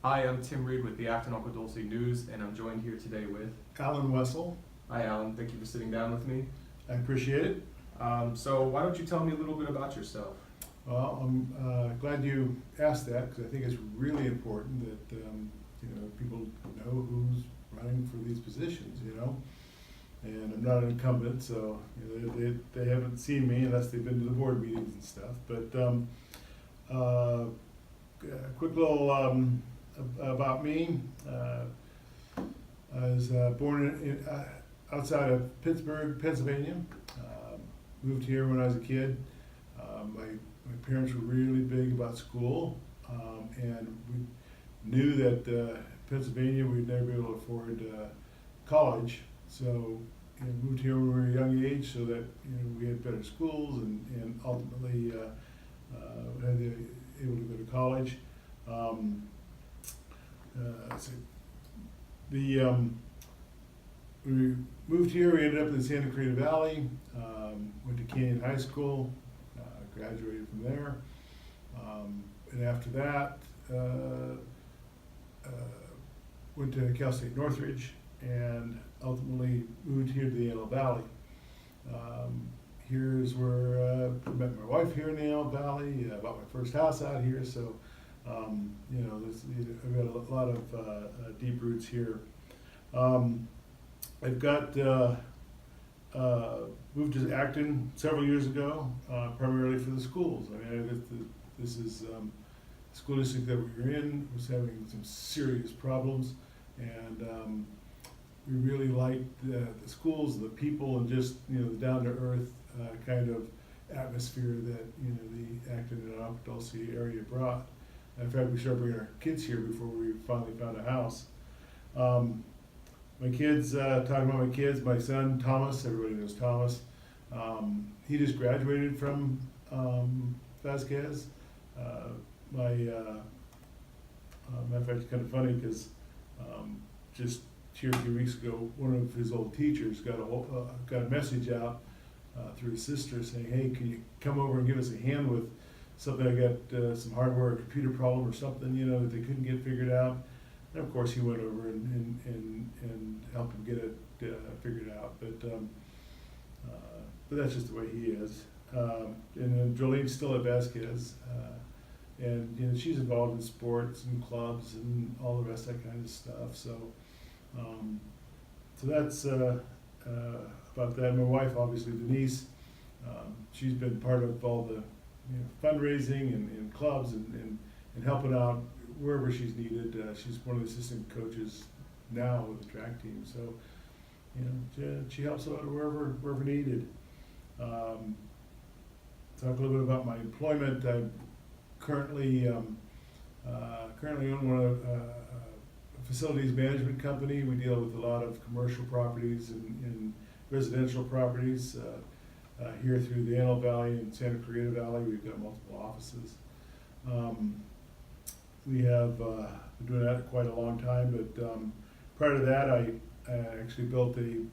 Hi, I'm Tim Reed with the Acton AADUSD News, and I'm joined here today with Alan Wessel. Hi, Alan. Thank you for sitting down with me. I appreciate it. So why don't you tell me a little bit about yourself? Well, I'm glad you asked that because I think it's really important that people know who's running for these positions. And I'm not an incumbent, so they haven't seen me unless they've been to the board meetings and stuff. But a quick little about me. I was born outside of Pittsburgh, Pennsylvania. Moved here when I was a kid. My parents were really big about school, and we knew that Pennsylvania we'd never be able to afford college. So moved here when we were a young age so that we had better schools and ultimately had able to go to college. We moved here, we ended up in the Santa Cruz Valley, went to Canyon High School, graduated from there. And after that, went to Cal State Northridge and ultimately moved here to the Antelope Valley. Here's where I met my wife here in the Antelope Valley, bought my first house out here, so I've got a lot of deep roots here. I've got moved to Acton several years ago, primarily for the schools. This is the school district that we were in was having some serious problems, and we really liked the schools, the people, and just the down to earth kind of atmosphere that the Acton and AADUSD area brought. In fact, we started bringing our kids here before we finally found a house. My kids, talking about my kids, my son Thomas, everybody knows Thomas. He just graduated from Vasquez. Matter of fact, it's kind of funny because just here a few weeks ago, one of his old teachers got a message out through his sister saying, "Hey, can you come over and give us a hand with something? I got some hardware, or computer problem or something, that they couldn't get figured out." And of course, he went over and helped him get it figured out. But that's just the way he is. And then Jolene's still at Vasquez, and she's involved in sports and clubs and all the rest of that kind of stuff. So that's about that. My wife, obviously, Denise, she's been part of all the fundraising and clubs and helping out wherever she's needed. She's one of the assistant coaches now with the track team, so she helps out wherever needed. Talk a little bit about my employment. I currently own one of a facilities management company. We deal with a lot of commercial properties and residential properties here through the Antelope Valley and Santa Cruz Valley. We've got multiple offices. We have been doing that quite a long time, but prior to that, I actually built from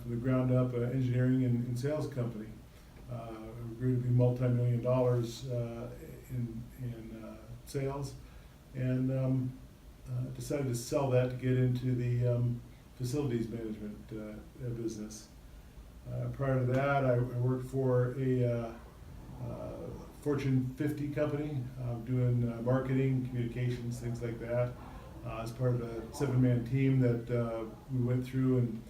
the ground up engineering and sales company. We grew to be multi-million dollars in sales, and decided to sell that to get into the facilities management business. Prior to that, I worked for a Fortune 50 company, doing marketing, communications, things like that, as part of a 7-man team that we went through, and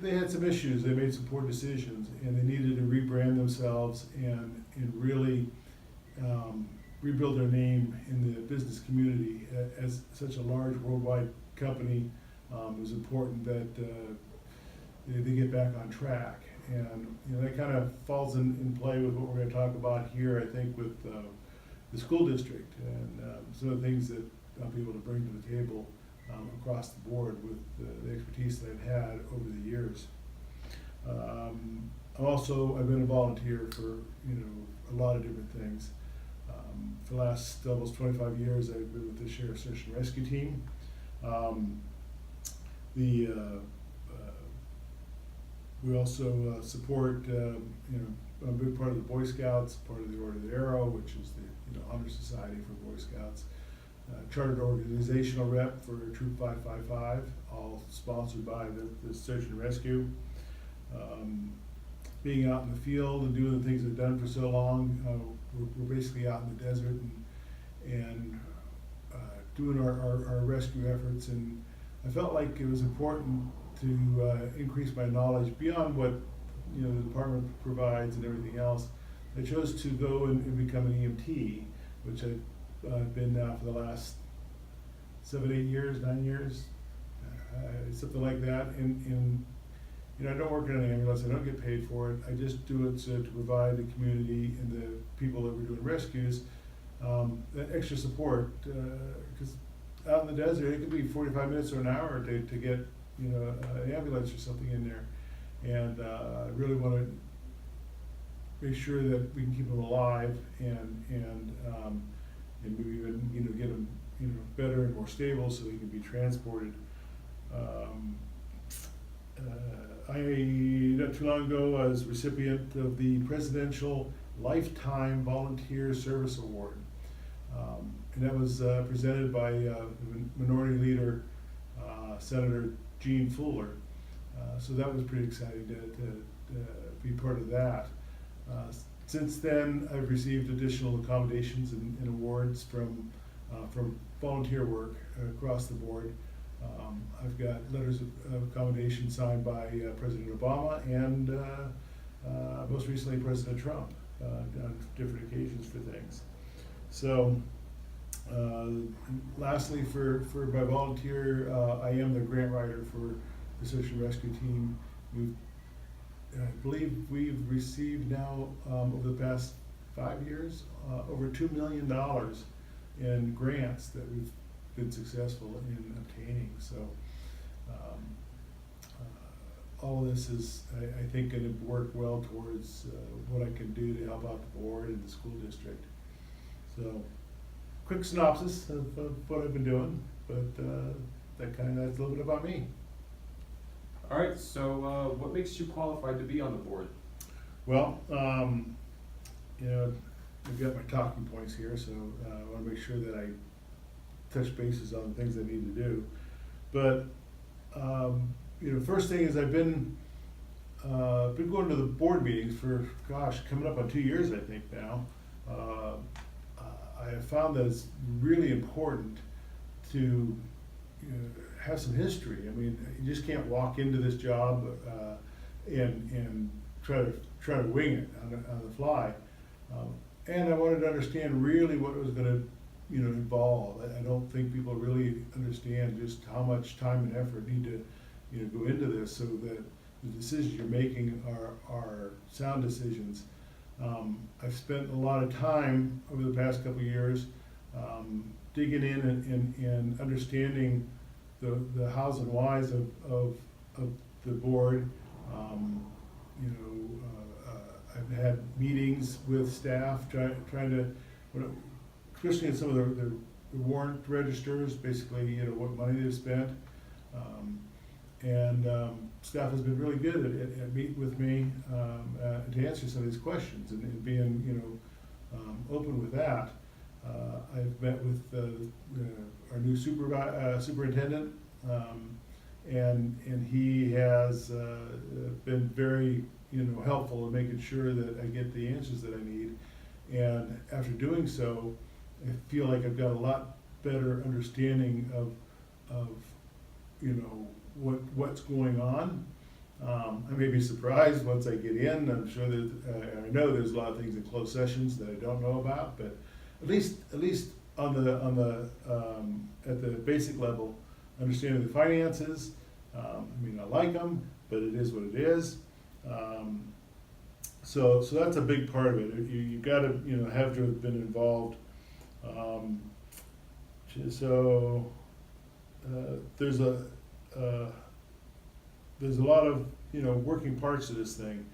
they had some issues. They made some poor decisions, and they needed to rebrand themselves and really rebuild their name in the business community. As such a large worldwide company, it was important that they get back on track. And that kind of falls in play with what we're going to talk about here, I think, with the school district and some of the things that I'll be able to bring to the table across the board with the expertise that I've had over the years. I've been a volunteer for a lot of different things. For the last almost 25 years, I've been with the Sheriff's Search and Rescue Team. We also support, a big part of the Boy Scouts, part of the Order of the Arrow, which is the Honor Society for Boy Scouts. chartered organizational rep for Troop 555, all sponsored by the Search and Rescue. Being out in the field and doing the things we've done for so long, we're basically out in the desert and doing our rescue efforts, and I felt like it was important to increase my knowledge beyond what the department provides and everything else. I chose to go and become an EMT, which I've been now for the last 7, 8 years, 9 years, something like that. And I don't work in an ambulance. I don't get paid for it. I just do it to provide the community and the people that we're doing rescues that extra support. Because out in the desert, it could be 45 minutes or an hour to get an ambulance or something in there. And I really want to make sure that we can keep them alive and maybe even get them better and more stable so they can be transported. I not too long ago was recipient of the Presidential Lifetime Volunteer Service Award, and that was presented by Minority Leader Senator Gene Fuller. So that was pretty exciting to be part of that. Since then, I've received additional accommodations and awards from volunteer work across the board. I've got letters of accommodation signed by President Obama and most recently President Trump on different occasions for things. So lastly, for my volunteer, I am the grant writer for the Search and Rescue Team. I believe we've received now, over the past 5 years, over $2 million in grants that we've been successful in obtaining. So all of this is, I think, going to work well towards what I can do to help out the board and the school district. So quick synopsis of what I've been doing, but that's a little bit about me. All right, so what makes you qualified to be on the board? Well, I've got my talking points here, so I want to make sure that I touch bases on the things I need to do. But first thing is I've been going to the board meetings for coming up on 2 years, I think now. I have found that it's really important to have some history. I mean, you just can't walk into this job and try to wing it on the fly. And I wanted to understand really what it was going to involve. I don't think people really understand just how much time and effort need to go into this, so that the decisions you're making are sound decisions. I've spent a lot of time over the past couple of years digging in and understanding the hows and whys of the board. I've had meetings with staff trying to, especially in some of the warrant registers, basically, what money they've spent. Staff has been really good at meeting with me to answer some of these questions and being, open with that. I've met with our new superintendent, and he has been very helpful in making sure that I get the answers that I need. And after doing so, I feel like I've got a lot better understanding of what's going on. I may be surprised once I get in. I'm sure that I know there's a lot of things in closed sessions that I don't know about, but at least on the at the basic level, understanding the finances. I like them, but it is what it is. So that's a big part of it. You got to have to have been involved. There's a lot of working parts of this thing.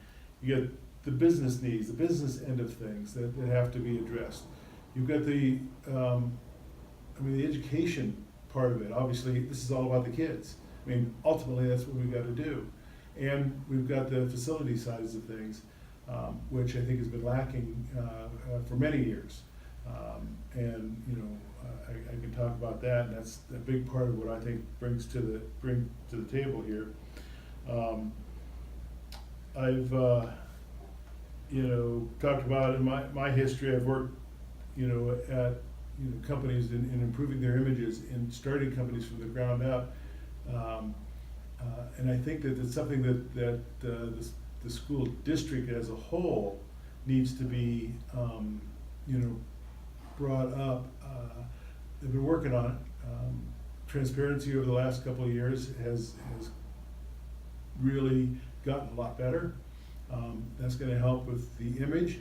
You get the business needs, the business end of things that have to be addressed. You've got the education part of it. Obviously, this is all about the kids. Ultimately, that's what we've got to do. And we've got the facility sides of things, which I think has been lacking for many years. I can talk about that, and that's a big part of what I think bring to the table here. I've talked about in my history. I've worked at companies in improving their images and starting companies from the ground up, and I think that it's something that the school district as a whole needs to be brought up. They've been working on it. Transparency over the last couple of years has really gotten a lot better. That's going to help with the image.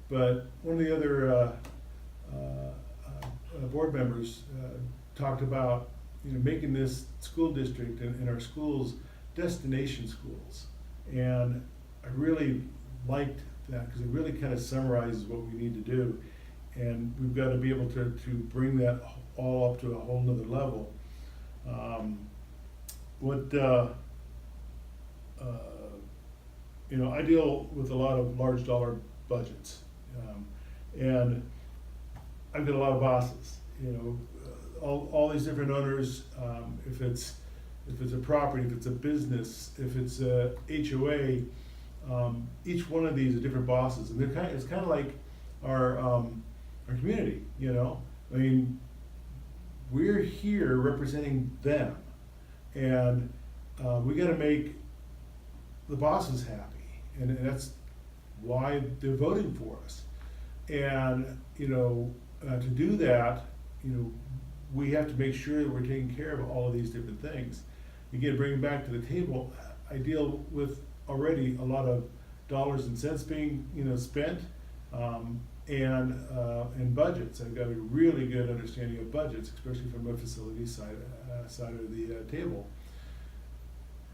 But one of the other board members talked about making this school district and our schools destination schools, and I really liked that because it really kind of summarizes what we need to do, and we've got to be able to bring that all up to a whole nother level. I deal with a lot of large dollar budgets, and I've got a lot of bosses. All these different owners. If it's a property, if it's a business, if it's a HOA, each one of these are different bosses, and it's kind of like our community. I mean, we're here representing them, and we got to make the bosses happy, and that's why they're voting for us. And to do that, we have to make sure that we're taking care of all of these different things. Again, bringing back to the table, I deal with already a lot of dollars and cents being spent, and budgets. I've got a really good understanding of budgets, especially from a facility side of the table.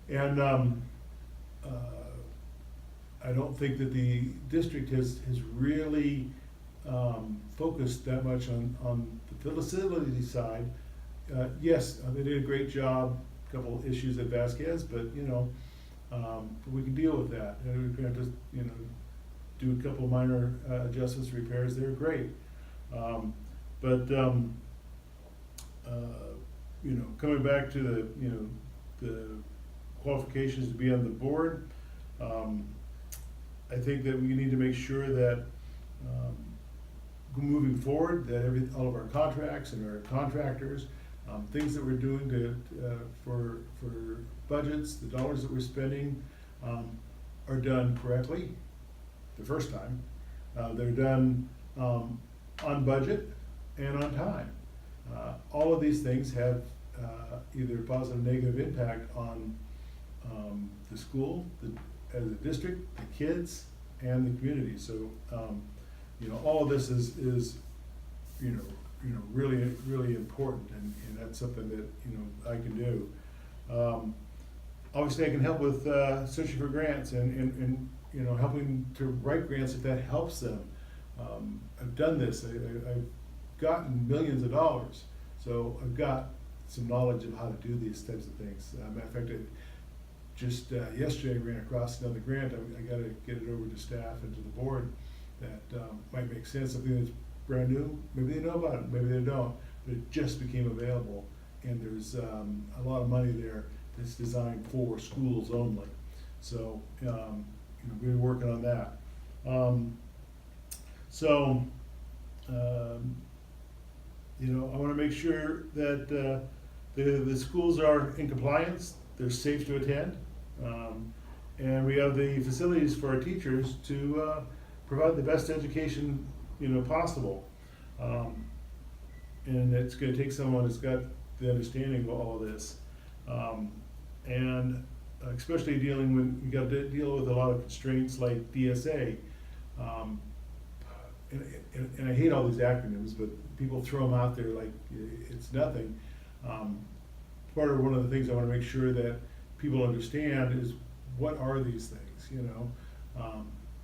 And I don't think that the district has really focused that much on the facility side. Yes, they did a great job. A couple of issues at Vasquez, but we can deal with that. And we're going to just do a couple of minor adjustments, repairs. They're great, but coming back to the qualifications to be on the board, I think that we need to make sure that moving forward, that all of our contracts and our contractors, things that we're doing for budgets, the dollars that we're spending, are done correctly the first time. They're done on budget and on time. All of these things have either positive or negative impact on the school, as a district, the kids, and the community. So all of this is really, really important, and that's something that I can do. Obviously, I can help with searching for grants and helping to write grants if that helps them. I've done this. I've gotten millions of dollars, so I've got some knowledge of how to do these types of things. Matter of fact, just yesterday I ran across another grant. I got to get it over to staff and to the board. That might make sense. Something that's brand new. Maybe they know about it. Maybe they don't. But it just became available, and there's a lot of money there that's designed for schools only. So we've been working on that. I want to make sure that the schools are in compliance. They're safe to attend, and we have the facilities for our teachers to provide the best education possible. And it's going to take someone that's got the understanding of all of this, and especially dealing when you got to deal with a lot of constraints like DSA. And I hate all these acronyms, but people throw them out there like it's nothing. Part of one of the things I want to make sure that people understand is what are these things.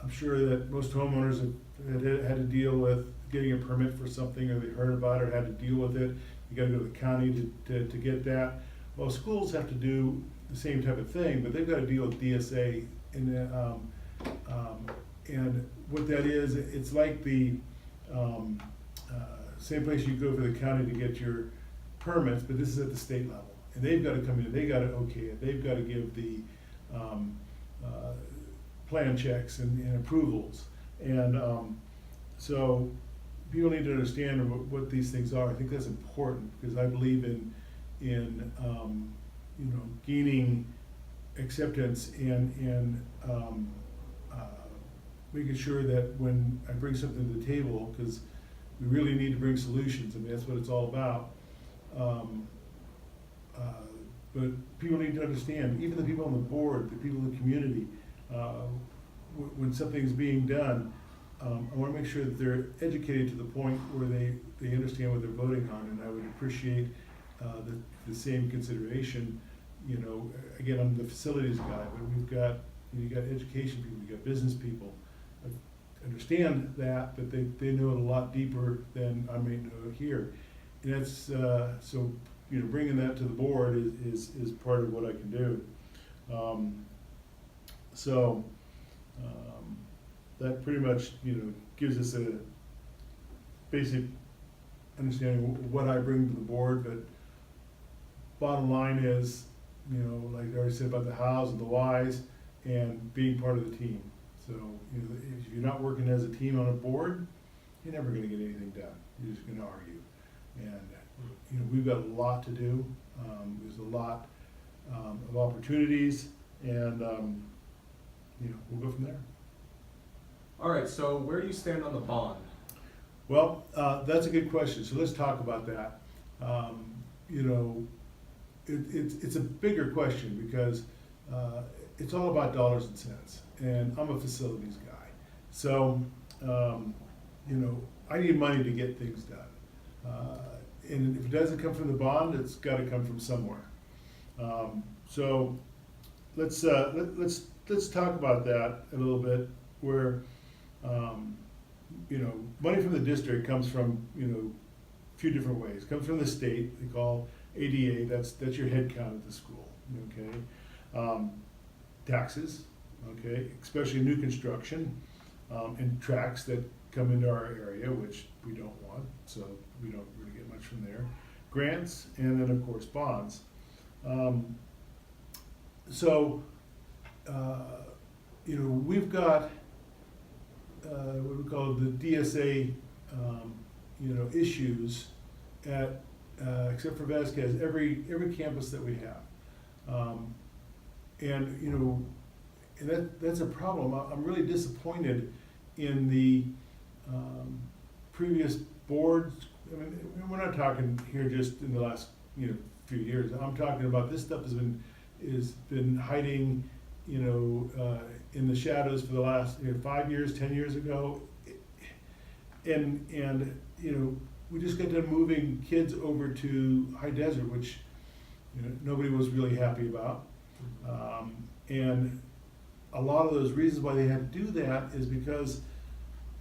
I'm sure that most homeowners have had to deal with getting a permit for something, or they heard about it, or had to deal with it. You got to go to the county to get that. Well, schools have to do the same type of thing, but they've got to deal with DSA, and what that is, it's like the same place you go for the county to get your permits, but this is at the state level. And they've gotta come in, they gotta okay it, they've gotta give the, plan checks and approvals. And, so people need to understand what these things are. I think that's important, because I believe in, you know, gaining acceptance and making sure that when I bring something to the table, because we really need to bring solutions, I mean, that's what it's all about. But people need to understand, even the people on the board, the people in the community, when something's being done, I wanna make sure that they're educated to the point where they understand what they're voting on, and I would appreciate the same consideration. You know, again, I'm the facilities guy, but we've got, you got education people, you got business people. I understand that, but they know it a lot deeper than I may know here. And that's, so, you know, bringing that to the board is part of what I can do. That pretty much, you know, gives us a basic understanding of what I bring to the board, but bottom line is, you know, like I already said about the hows and the whys, and being part of the team. So, you know, if you're not working as a team on a board, you're never gonna get anything done. You're just gonna argue. And, you know, we've got a lot to do. There's a lot of opportunities, and, you know, we'll go from there. All right, so where do you stand on the bond? Well, that's a good question, so let's talk about that. You know, it's a bigger question, because it's all about dollars and cents, and I'm a facilities guy. So, you know, I need money to get things done. And if it doesn't come from the bond, it's gotta come from somewhere. So, let's talk about that a little bit, where, you know, money from the district comes from, you know, a few different ways. It comes from the state, they call ADA, that's your head count at the school, okay? Taxes, okay, especially new construction, and tracks that come into our area, which we don't want, so we don't really get much from there. Grants, and then of course bonds. You know, we've got what we call the DSA, you know, issues at, except for Vasquez, every campus that we have. And, you know, and that's a problem. I'm really disappointed in the previous boards. I mean, we're not talking here just in the last, you know, few years. I'm talking about this stuff has been hiding, you know, in the shadows for the last, you know, 5 years, 10 years ago. And, you know, we just got done moving kids over to High Desert, which, you know, nobody was really happy about. And a lot of those reasons why they had to do that is because,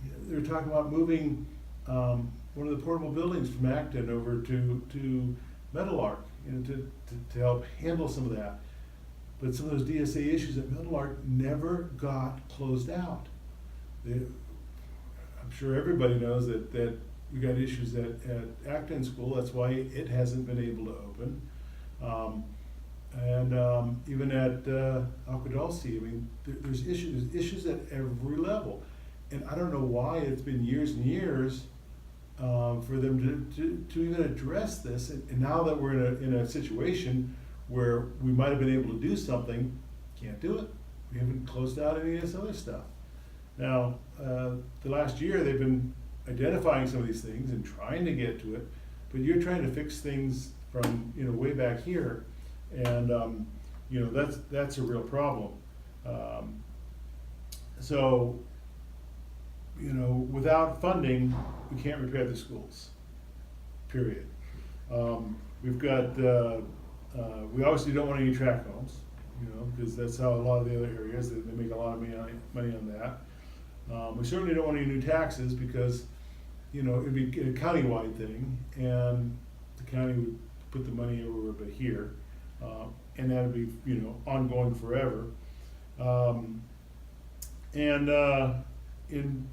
you know, they're talking about moving one of the portable buildings from Acton over to Meadowlark, you know, to help handle some of that. But some of those DSA issues at Meadowlark never got closed out. I'm sure everybody knows that we got issues at Acton School. That's why it hasn't been able to open. Even at AADUSD, I mean, there's issues at every level. And I don't know why it's been years and years for them to even address this. And now that we're in a situation where we might have been able to do something, can't do it. We haven't closed out any of this other stuff. Now, the last year they've been identifying some of these things and trying to get to it, but you're trying to fix things from, you know, way back here, and you know, that's a real problem. So, you know, without funding, we can't repair the schools, period. We've got, we obviously don't want any track homes, you know, because that's how a lot of the other areas, they make a lot of money on that. We certainly don't want any new taxes, because, you know, it'd be a countywide thing, and the county would put the money over but here, and that'd be, you know, ongoing forever. In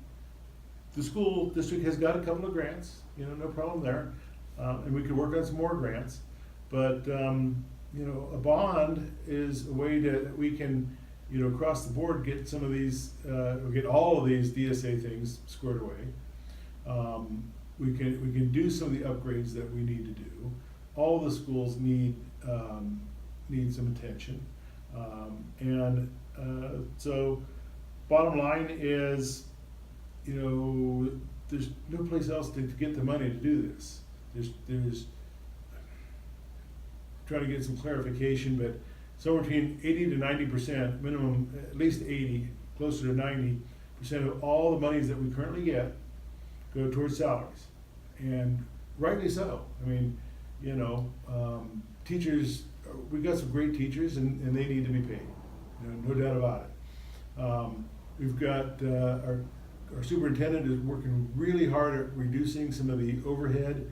the school district has got a couple of grants, you know, no problem there. And we could work on some more grants, but, you know, a bond is a way that we can, you know, across the board, get some of these, get all of these DSA things squared away. We can do some of the upgrades that we need to do. All the schools need some attention. So bottom line is, you know, there's no place else to get the money to do this. There's trying to get some clarification, but somewhere between 80 to 90%, minimum, at least 80, closer to 90% of all the monies that we currently get go towards salaries. And rightly so. I mean, you know, teachers, we've got some great teachers and they need to be paid, you know, no doubt about it. We've got, our superintendent is working really hard at reducing some of the overhead,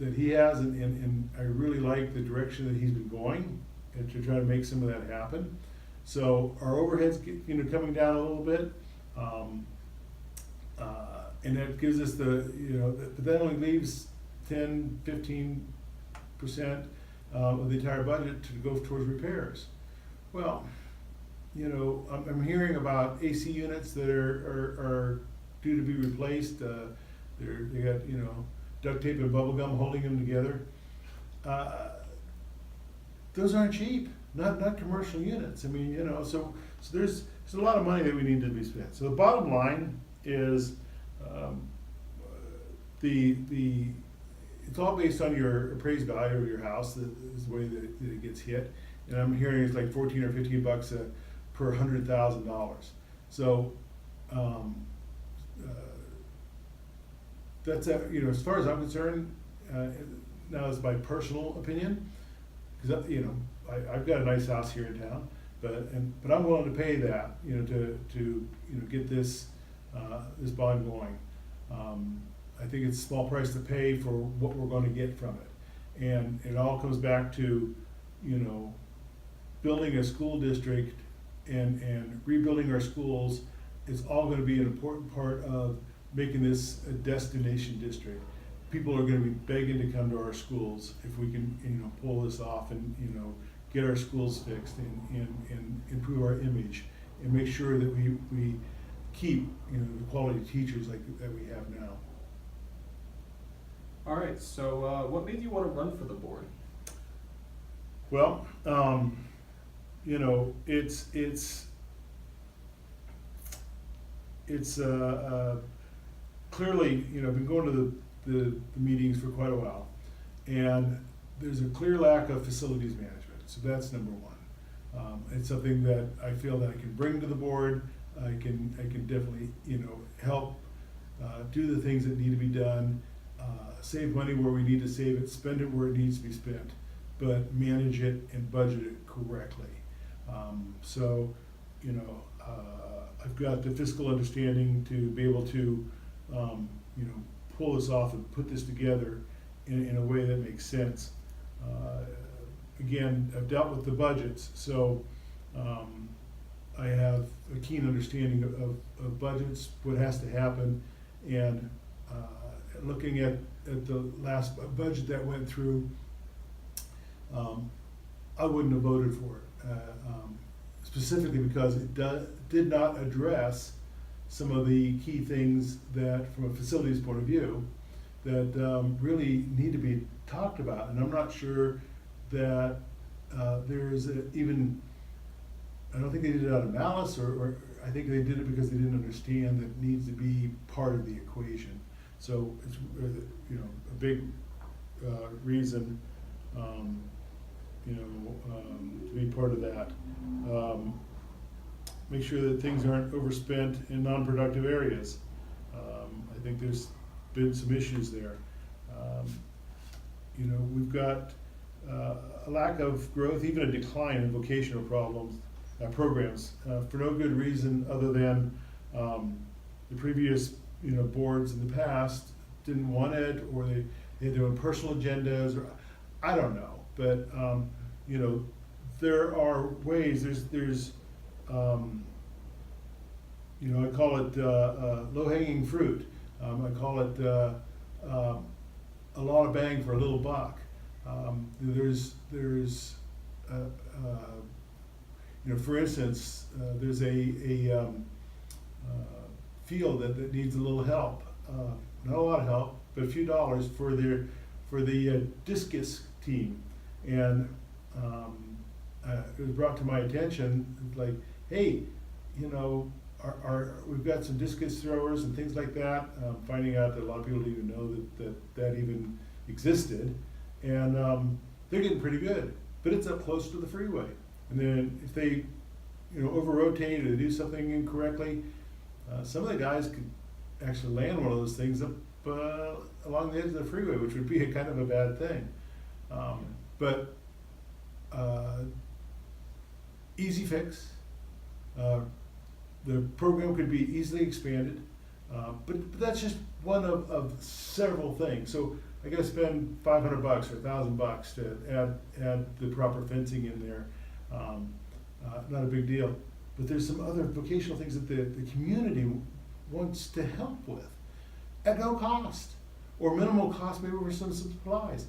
that he has, and I really like the direction that he's been going, and to try to make some of that happen. So our overhead's, you know, coming down a little bit, and that gives us the, you know, but that only leaves 10-15% of the entire budget to go towards repairs. Well, you know, I'm hearing about AC units that are due to be replaced. They got, you know, duct tape and bubble gum holding them together. Those aren't cheap, not commercial units. I mean, you know, so there's a lot of money that we need to be spent. So the bottom line is, it's all based on your appraised value of your house. That is the way that it gets hit. And I'm hearing it's like 14 or 15 bucks per $100,000. So that's you know, as far as I'm concerned, now it's my personal opinion, because you know, I've got a nice house here in town, but I'm willing to pay that, you know, to you know, get this this bond going. I think it's a small price to pay for what we're going to get from it, and it all comes back to, you know, building a school district and rebuilding our schools is all going to be an important part of making this a destination district. People are going to be begging to come to our schools if we can, you know, pull this off and, you know, get our schools fixed and improve our image and make sure that we keep, you know, the quality teachers like that we have now. All right, so what made you want to run for the board? Well, you know, it's clearly, you know, I've been going to the meetings for quite a while, and there's a clear lack of facilities management, so that's number one. It's something that I feel that I can bring to the board. I can definitely, you know, help do the things that need to be done, save money where we need to save it, spend it where it needs to be spent, but manage it and budget it correctly. So, you know, I've got the fiscal understanding to be able to, you know, pull this off and put this together in a way that makes sense. Again, I've dealt with the budgets, so I have a keen understanding of budgets, what has to happen, and looking at the last budget that went through, I wouldn't have voted for it. Specifically because it did not address some of the key things that, from a facilities point of view, that really need to be talked about. And I'm not sure that there's even, I don't think they did it out of malice, or I think they did it because they didn't understand that it needs to be part of the equation. So it's, you know, a big reason, you know, to be part of that. Make sure that things aren't overspent in non-productive areas. I think there's been some issues there. You know, we've got a lack of growth, even a decline in vocational programs, for no good reason other than the previous, you know, boards in the past didn't want it, or they had their own personal agendas, or I don't know. But you know, there are ways. There's you know, I call it low-hanging fruit. I call it a lot of bang for a little buck. There's for instance, there's a field that needs a little help, not a lot of help, but a few dollars for the discus team. And it was brought to my attention, like, hey, we've got some discus throwers and things like that. Finding out that a lot of people didn't even know that even existed, and they're getting pretty good. But it's up close to the freeway, and then if they, over rotate or do something incorrectly, some of the guys could actually land one of those things up along the edge of the freeway, which would be a kind of a bad thing. But easy fix. The program could be easily expanded, but that's just one of several things. So I got to spend $500 or $1,000 to add the proper fencing in there. Not a big deal. But there's some other vocational things that the community wants to help with at no cost or minimal cost, maybe for some supplies.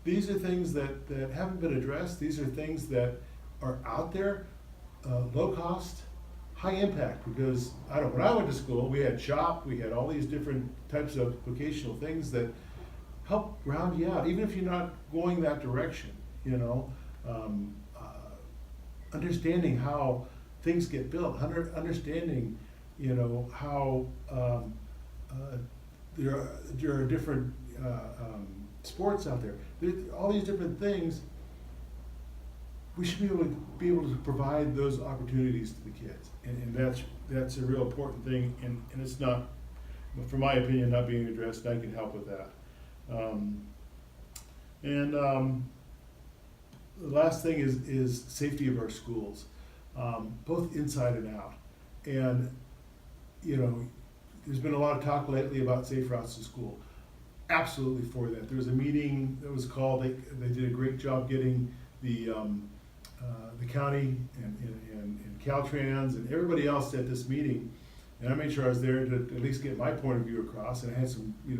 These are things that haven't been addressed. These are things that are out there, low cost, high impact, because when I went to school, we had shop, we had all these different types of vocational things that help round you out, even if you're not going that direction, understanding how things get built, understanding, how there are different sports out there. All these different things. We should be able to provide those opportunities to the kids, and that's a real important thing. And it's not, from my opinion, not being addressed. I can help with that. The last thing is safety of our schools, both inside and out. And there's been a lot of talk lately about safe routes to school. Absolutely for that. There was a meeting that was called. They did a great job getting the county and Caltrans and everybody else at this meeting, and I made sure I was there to at least get my point of view across. And I had some, we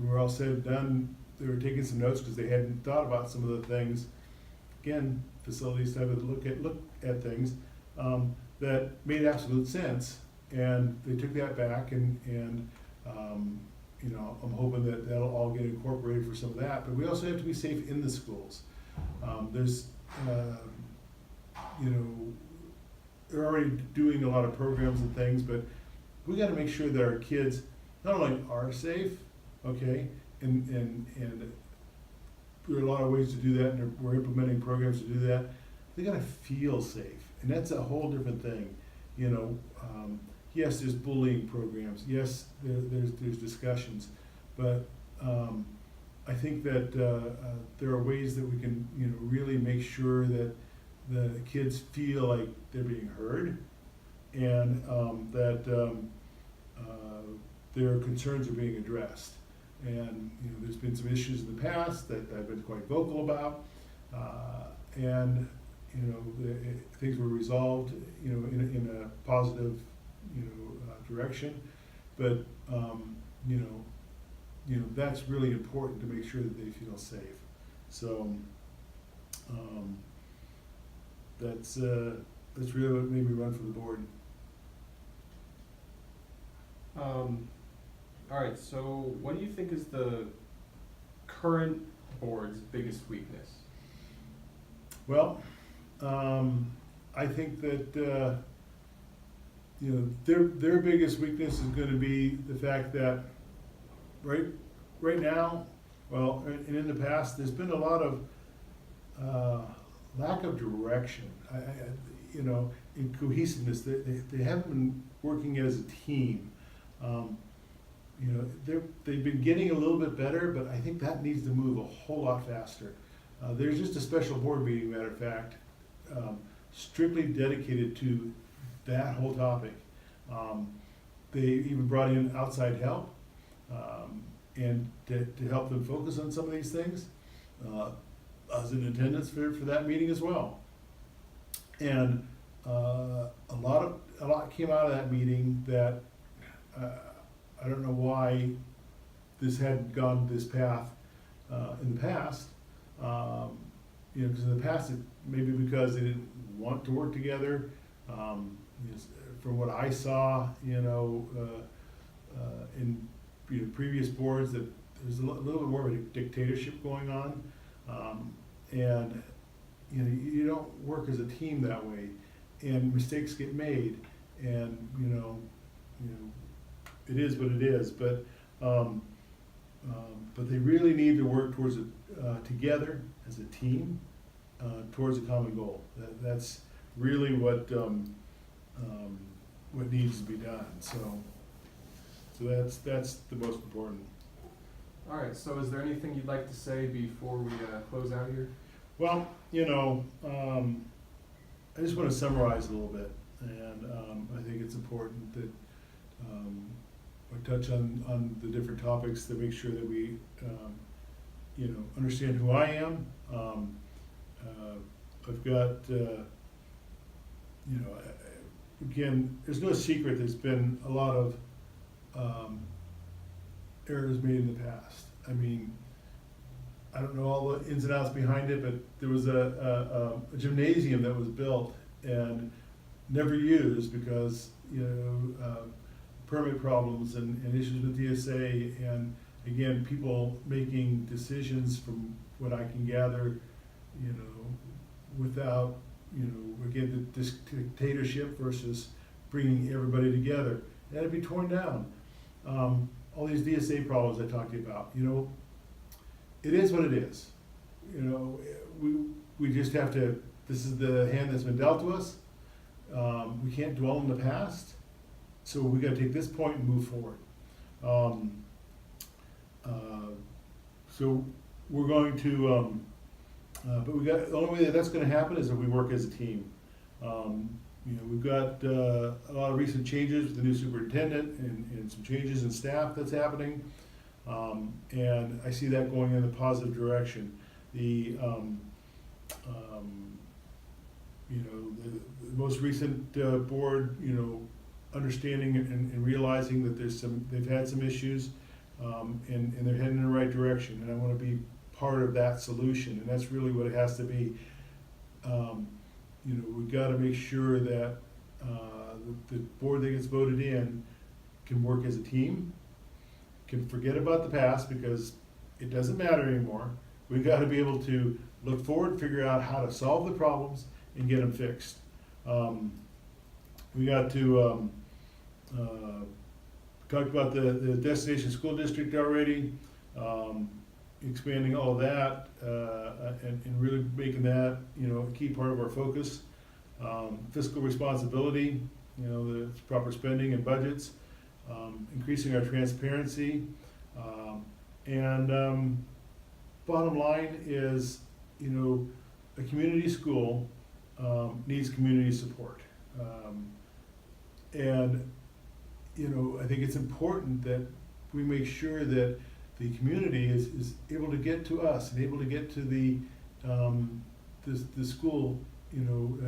were all said and done. They were taking some notes because they hadn't thought about some of the things. Again, facilities have to look at things that made absolute sense, and they took that back, and I'm hoping that that'll all get incorporated for some of that. But we also have to be safe in the schools. There's, they're already doing a lot of programs and things, but we got to make sure that our kids not only are safe, okay, and there are a lot of ways to do that, and we're implementing programs to do that. They got to feel safe, and that's a whole different thing. Yes, there's bullying programs. Yes, there's discussions, but I think that there are ways that we can, really make sure that the kids feel like they're being heard, and that their concerns are being addressed. And there's been some issues in the past that I've been quite vocal about, and things were resolved, in a positive, direction. But that's really important to make sure that they feel safe. So that's really what made me run for the board. All right, so what do you think is the current board's biggest weakness? Well, I think that their biggest weakness is going to be the fact that right now, well, and in the past, there's been a lot of lack of direction, in cohesiveness. They haven't been working as a team. They've been getting a little bit better, but I think that needs to move a whole lot faster. There's just a special board meeting, matter of fact, strictly dedicated to that whole topic. They even brought in outside help, and to help them focus on some of these things. I was in attendance for that meeting as well. And a lot came out of that meeting that I don't know why this hadn't gone this path in the past. You know, because in the past, maybe because they didn't want to work together. From what I saw, in previous boards, that there's a little bit more of a dictatorship going on, and you don't work as a team that way, and mistakes get made, and it is what it is. But they really need to work towards it together as a team towards a common goal. That's really what needs to be done. So that's the most important. All right, so is there anything you'd like to say before we close out here? Well, I just want to summarize a little bit, and I think it's important that I touch on the different topics to make sure that we, understand who I am. I've got, again, there's no secret there's been a lot of errors made in the past. I mean, I don't know all the ins and outs behind it, but there was a gymnasium that was built and never used because, permit problems and issues with DSA, and again, people making decisions from what I can gather, without, again, the dictatorship versus bringing everybody together. It had to be torn down. All these DSA problems I talked to you about, it is what it is. We just have to, this is the hand that's been dealt to us. We can't dwell in the past, so we gotta take this point and move forward. So we're going to, but the only way that's gonna happen is if we work as a team. We've got a lot of recent changes with the new superintendent and some changes in staff that's happening. And I see that going in a positive direction. The most recent board, understanding and realizing that they've had some issues, and they're heading in the right direction, and I want to be part of that solution, and that's really what it has to be. We've got to make sure that the board that gets voted in can work as a team, can forget about the past because it doesn't matter anymore. We've got to be able to look forward, figure out how to solve the problems and get them fixed. We got to talk about the destination school district already, expanding all of that, and really making that, a key part of our focus. Fiscal responsibility, the proper spending and budgets, increasing our transparency, and bottom line is, a community school needs community support. And I think it's important that we make sure that the community is able to get to us and able to get to the school,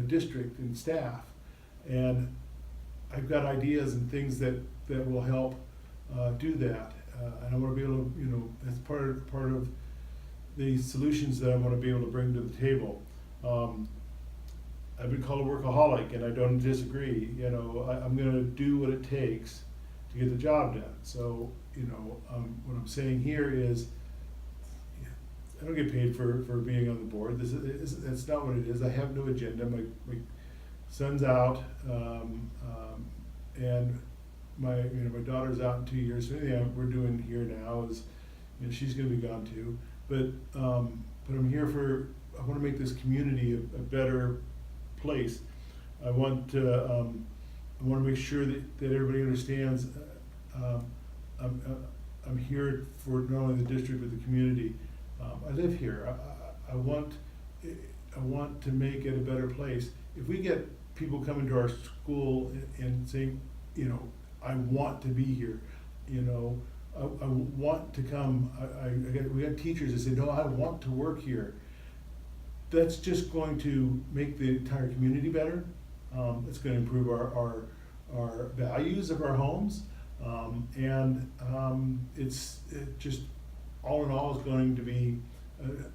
district and staff. And I've got ideas and things that will help do that. And I want to be able to, that's part of the solutions that I want to be able to bring to the table. I've been called a workaholic, and I don't disagree. I'm going to do what it takes to get the job done. So, what I'm saying here is, I don't get paid for being on the board. That's not what it is. I have no agenda. My son's out, and my daughter's out in 2 years. So anything we're doing here now is, she's going to be gone too. But I'm here I want to make this community a better place. I want to make sure that everybody understands. I'm here for not only the district but the community. I live here. I want to make it a better place. If we get people coming to our school and saying, I want to be here, I want to come. We got teachers that say, no, I want to work here. That's just going to make the entire community better. It's going to improve our values of our homes. It's just, all in all, is going to be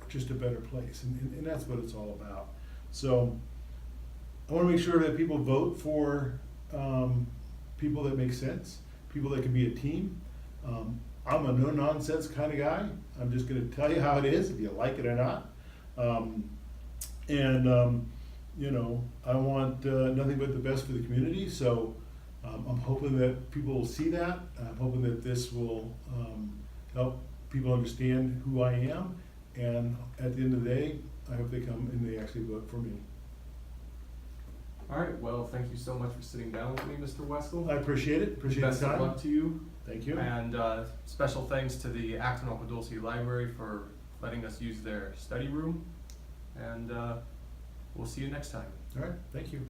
just a better place, and that's what it's all about. So I want to make sure that people vote for people that make sense, people that can be a team. I'm a no-nonsense kind of guy. I'm just going to tell you how it is, if you like it or not. You know, I want nothing but the best for the community, so I'm hoping that people will see that. I'm hoping that this will help people understand who I am, and at the end of the day, I hope they come and they actually vote for me. All right, well, thank you so much for sitting down with me, Mr. Wessel. I appreciate it, appreciate the Best of time. luck to you. Thank you. And special thanks to the Acton AADUSD Library for letting us use their study room. And we'll see you next time. All right, thank you.